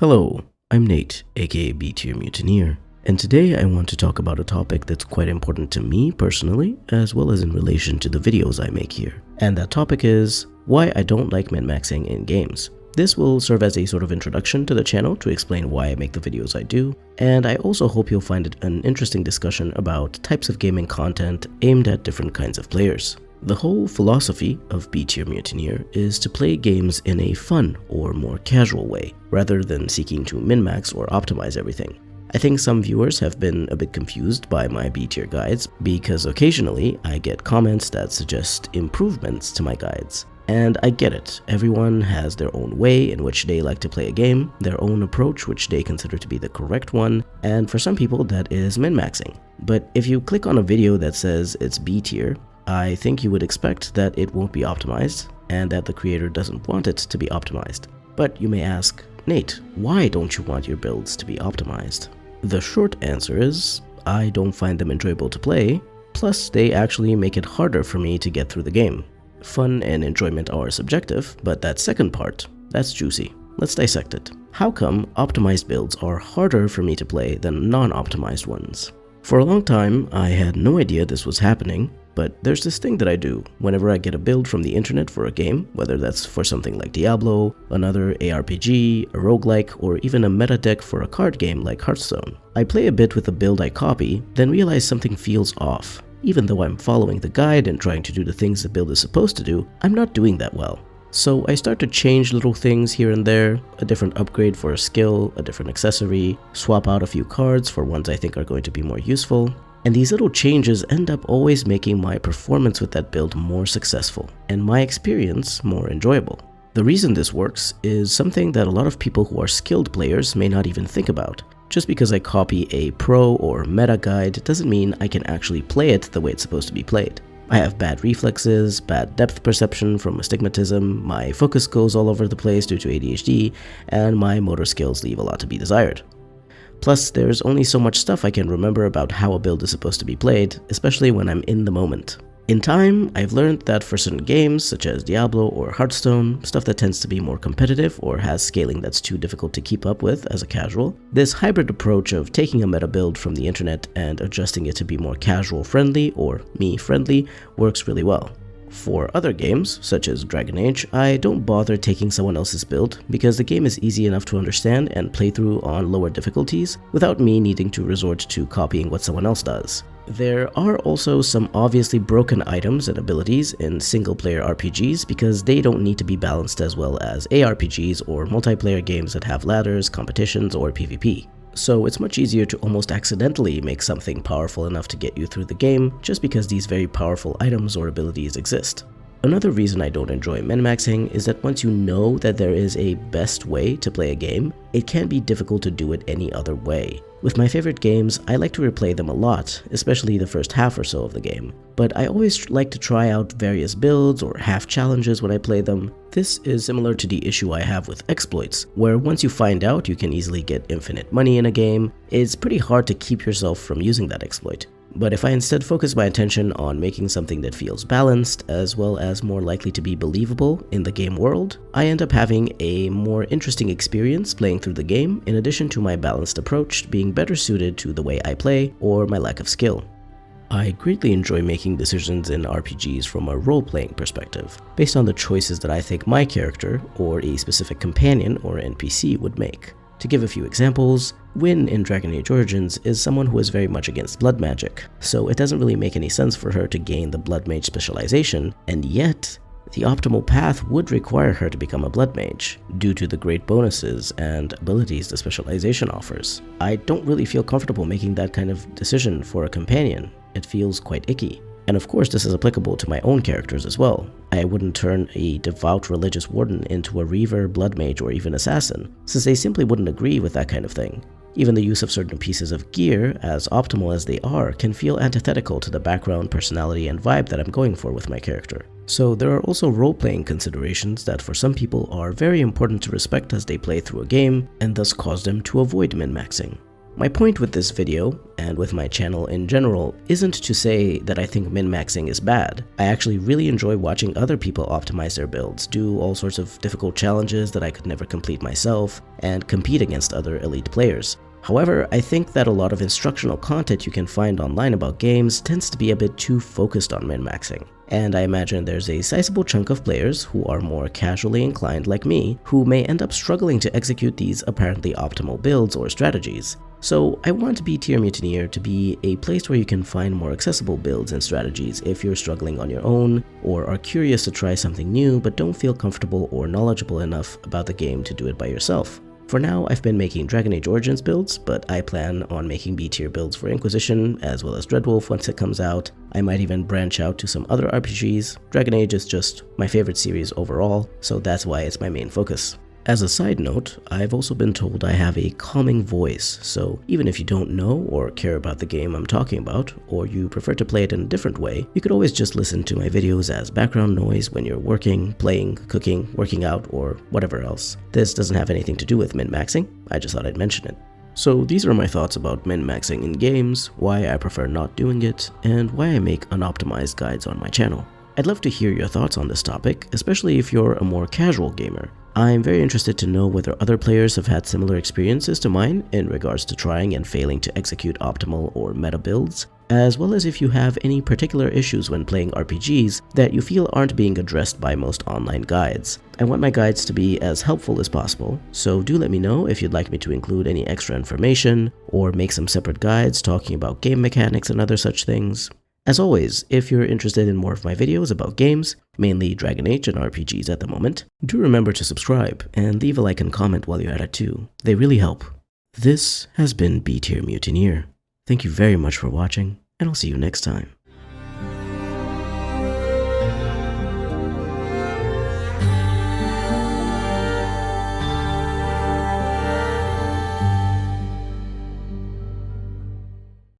Hello, I'm Nate, aka B-Tier Mutineer, and today I want to talk about a topic that's quite important to me personally, as well as in relation to the videos I make here. And that topic is why I don't like min-maxing in games. This will serve as a sort of introduction to the channel to explain why I make the videos I do, and I also hope you'll find it an interesting discussion about types of gaming content aimed at different kinds of players. The whole philosophy of B-Tier Mutineer is to play games in a fun or more casual way, rather than seeking to min-max or optimize everything. I think some viewers have been a bit confused by my B-Tier guides because occasionally I get comments that suggest improvements to my guides. And I get it, everyone has their own way in which they like to play a game, their own approach which they consider to be the correct one, and for some people that is min-maxing. But if you click on a video that says it's B-Tier, I think you would expect that it won't be optimized and that the creator doesn't want it to be optimized. But you may ask, Nate, why don't you want your builds to be optimized? The short answer is, I don't find them enjoyable to play, plus they actually make it harder for me to get through the game. Fun and enjoyment are subjective, but that second part, that's juicy. Let's dissect it. How come optimized builds are harder for me to play than non-optimized ones? For a long time, I had no idea this was happening, but there's this thing that I do whenever I get a build from the internet for a game, whether that's for something like Diablo, another ARPG, a roguelike, or even a meta deck for a card game like Hearthstone. I play a bit with the build I copy, then realize something feels off. Even though I'm following the guide and trying to do the things the build is supposed to do, I'm not doing that well. So I start to change little things here and there, a different upgrade for a skill, a different accessory, swap out a few cards for ones I think are going to be more useful. And these little changes end up always making my performance with that build more successful, and my experience more enjoyable. The reason this works is something that a lot of people who are skilled players may not even think about. Just because I copy a pro or meta guide doesn't mean I can actually play it the way it's supposed to be played. I have bad reflexes, bad depth perception from astigmatism, my focus goes all over the place due to ADHD, and my motor skills leave a lot to be desired. Plus, there's only so much stuff I can remember about how a build is supposed to be played, especially when I'm in the moment. In time, I've learned that for certain games, such as Diablo or Hearthstone, stuff that tends to be more competitive or has scaling that's too difficult to keep up with as a casual, this hybrid approach of taking a meta build from the internet and adjusting it to be more casual friendly or me friendly works really well. For other games, such as Dragon Age, I don't bother taking someone else's build because the game is easy enough to understand and play through on lower difficulties without me needing to resort to copying what someone else does. There are also some obviously broken items and abilities in single-player RPGs because they don't need to be balanced as well as ARPGs or multiplayer games that have ladders, competitions, or PvP. So it's much easier to almost accidentally make something powerful enough to get you through the game just because these very powerful items or abilities exist. Another reason I don't enjoy min-maxing is that once you know that there is a best way to play a game, it can be difficult to do it any other way. With my favorite games, I like to replay them a lot, especially the first half or so of the game. But I always like to try out various builds or half challenges when I play them. This is similar to the issue I have with exploits, where once you find out you can easily get infinite money in a game, it's pretty hard to keep yourself from using that exploit. But if I instead focus my attention on making something that feels balanced, as well as more likely to be believable in the game world, I end up having a more interesting experience playing through the game, in addition to my balanced approach being better suited to the way I play or my lack of skill. I greatly enjoy making decisions in RPGs from a role-playing perspective, based on the choices that I think my character, or a specific companion or NPC would make. To give a few examples, Wynn in Dragon Age Origins is someone who is very much against blood magic, so it doesn't really make any sense for her to gain the blood mage specialization, and yet, the optimal path would require her to become a blood mage, due to the great bonuses and abilities the specialization offers. I don't really feel comfortable making that kind of decision for a companion. It feels quite icky. And of course this is applicable to my own characters as well. I wouldn't turn a devout religious warden into a reaver, blood mage, or even assassin, since they simply wouldn't agree with that kind of thing. Even the use of certain pieces of gear, as optimal as they are, can feel antithetical to the background, personality, and vibe that I'm going for with my character. So there are also role-playing considerations that for some people are very important to respect as they play through a game, and thus cause them to avoid min-maxing. My point with this video, and with my channel in general, isn't to say that I think min-maxing is bad. I actually really enjoy watching other people optimize their builds, do all sorts of difficult challenges that I could never complete myself, and compete against other elite players. However, I think that a lot of instructional content you can find online about games tends to be a bit too focused on min-maxing. And I imagine there's a sizable chunk of players who are more casually inclined like me who may end up struggling to execute these apparently optimal builds or strategies. So I want B Tier Mutineer to be a place where you can find more accessible builds and strategies if you're struggling on your own, or are curious to try something new but don't feel comfortable or knowledgeable enough about the game to do it by yourself. For now, I've been making Dragon Age Origins builds, but I plan on making B-tier builds for Inquisition, as well as Dreadwolf once it comes out. I might even branch out to some other RPGs. Dragon Age is just my favorite series overall, so that's why it's my main focus. As a side note, I've also been told I have a calming voice, so even if you don't know or care about the game I'm talking about, or you prefer to play it in a different way, you could always just listen to my videos as background noise when you're working, playing, cooking, working out, or whatever else. This doesn't have anything to do with min-maxing, I just thought I'd mention it. So these are my thoughts about min-maxing in games, why I prefer not doing it, and why I make unoptimized guides on my channel. I'd love to hear your thoughts on this topic, especially if you're a more casual gamer. I'm very interested to know whether other players have had similar experiences to mine in regards to trying and failing to execute optimal or meta builds, as well as if you have any particular issues when playing RPGs that you feel aren't being addressed by most online guides. I want my guides to be as helpful as possible, so do let me know if you'd like me to include any extra information or make some separate guides talking about game mechanics and other such things. As always, if you're interested in more of my videos about games, mainly Dragon Age and RPGs at the moment, do remember to subscribe and leave a like and comment while you're at it too. They really help. This has been B Tier Mutineer. Thank you very much for watching, and I'll see you next time.